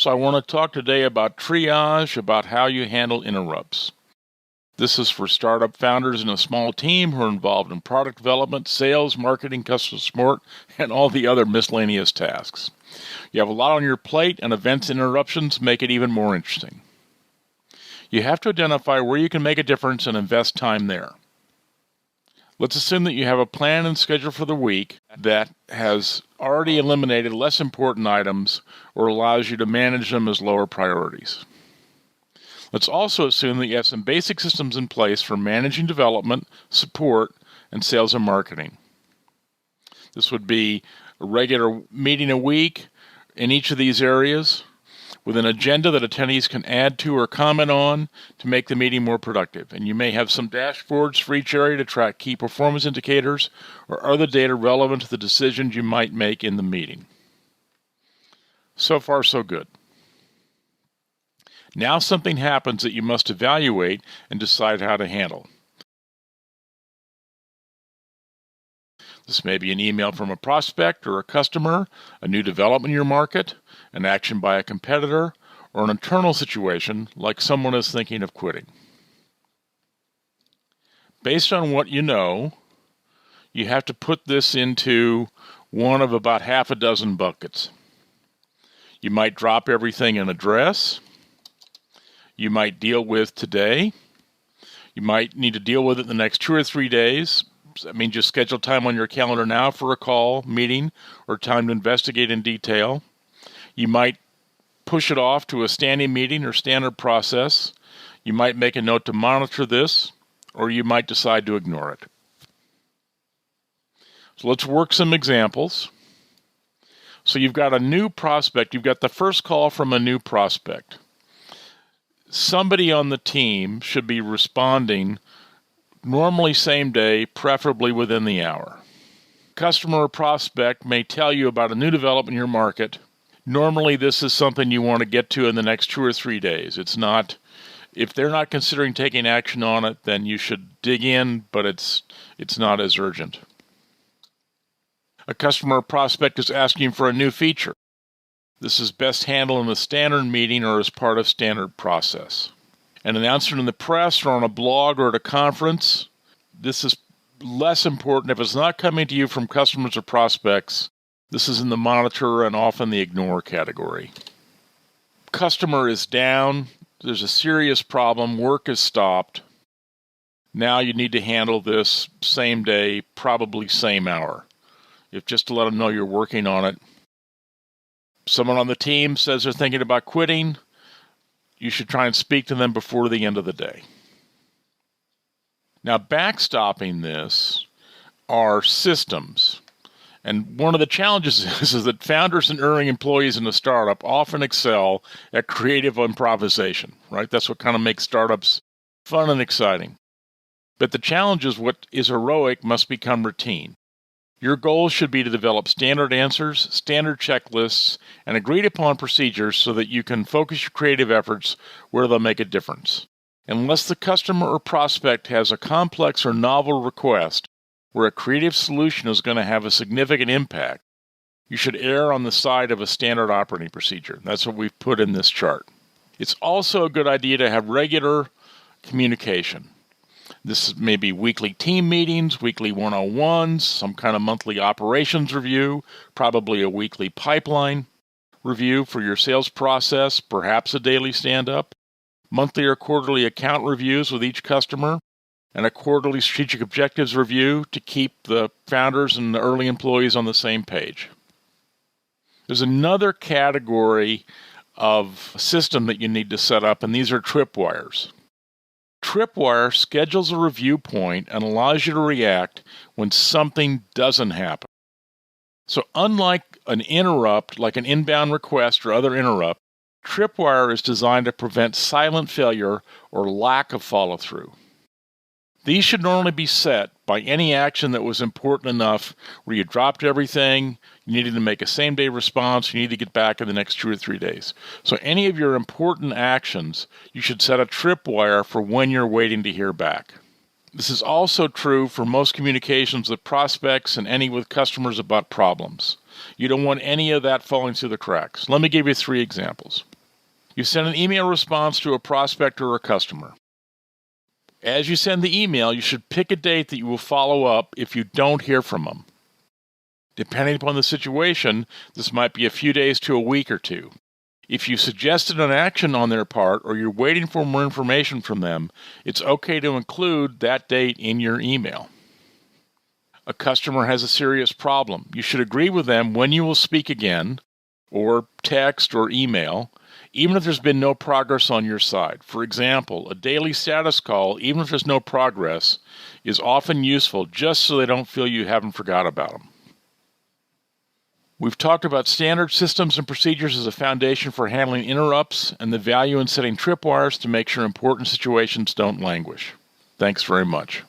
So I want to talk today about triage, about how you handle interrupts. This is for startup founders in a small team who are involved in product development, sales, marketing, customer support, and all the other miscellaneous tasks. You have a lot on your plate, and events interruptions make it even more interesting. You have to identify where you can make a difference and invest time there. Let's assume that you have a plan and schedule for the week that has already eliminated less important items or allows you to manage them as lower priorities. Let's also assume that you have some basic systems in place for managing development, support, and sales and marketing. This would be a regular meeting a week in each of these areas, with an agenda that attendees can add to or comment on to make the meeting more productive. And you may have some dashboards for each area to track key performance indicators or other data relevant to the decisions you might make in the meeting. So far, so good. Now something happens that you must evaluate and decide how to handle. This may be an email from a prospect or a customer, a new development in your market, an action by a competitor, or an internal situation like someone is thinking of quitting. Based on what you know, you have to put this into one of about half a dozen buckets. You might drop everything and address. You might deal with today. You might need to deal with it the next 2 or 3 days. I mean, just schedule time on your calendar now for a call, meeting, or time to investigate in detail. You might push it off to a standing meeting or standard process. You might make a note to monitor this, or you might decide to ignore it. So let's work some examples. So you've got a new prospect. You've got the first call from a new prospect. Somebody on the team should be responding normally same day, preferably within the hour. Customer or prospect may tell you about a new development in your market. Normally this is something you want to get to in the next 2 or 3 days. It's not, if they're not considering taking action on it, then you should dig in, but it's not as urgent. A customer or prospect is asking for a new feature. This is best handled in a standard meeting or as part of standard process. An announcement in the press or on a blog or at a conference, this is less important. If it's not coming to you from customers or prospects, this is in the monitor and often the ignore category. Customer is down. There's a serious problem. Work is stopped. Now you need to handle this same day, probably same hour. If just to let them know you're working on it. Someone on the team says they're thinking about quitting. You should try and speak to them before the end of the day. Now, backstopping this are systems. And one of the challenges is that founders and early employees in a startup often excel at creative improvisation, right? That's what kind of makes startups fun and exciting. But the challenge is what is heroic must become routine. Your goal should be to develop standard answers, standard checklists, and agreed upon procedures so that you can focus your creative efforts where they'll make a difference. Unless the customer or prospect has a complex or novel request where a creative solution is going to have a significant impact, you should err on the side of a standard operating procedure. That's what we've put in this chart. It's also a good idea to have regular communication. This may be weekly team meetings, weekly one-on-ones, some kind of monthly operations review, probably a weekly pipeline review for your sales process, perhaps a daily stand-up, monthly or quarterly account reviews with each customer, and a quarterly strategic objectives review to keep the founders and the early employees on the same page. There's another category of system that you need to set up, and these are tripwires. Tripwire schedules a review point and allows you to react when something doesn't happen. So unlike an interrupt, like an inbound request or other interrupt, Tripwire is designed to prevent silent failure or lack of follow-through. These should normally be set by any action that was important enough where you dropped everything, you needed to make a same-day response, you need to get back in the next 2 or 3 days. So any of your important actions, you should set a tripwire for when you're waiting to hear back. This is also true for most communications with prospects and any with customers about problems. You don't want any of that falling through the cracks. Let me give you 3 examples. You send an email response to a prospect or a customer. As you send the email, you should pick a date that you will follow up if you don't hear from them. Depending upon the situation, this might be a few days to a week or two. If you suggested an action on their part or you're waiting for more information from them, it's okay to include that date in your email. A customer has a serious problem. You should agree with them when you will speak again, or text or email, even if there's been no progress on your side. For example, a daily status call, even if there's no progress, is often useful just so they don't feel you haven't forgot about them. We've talked about standard systems and procedures as a foundation for handling interrupts and the value in setting tripwires to make sure important situations don't languish. Thanks very much.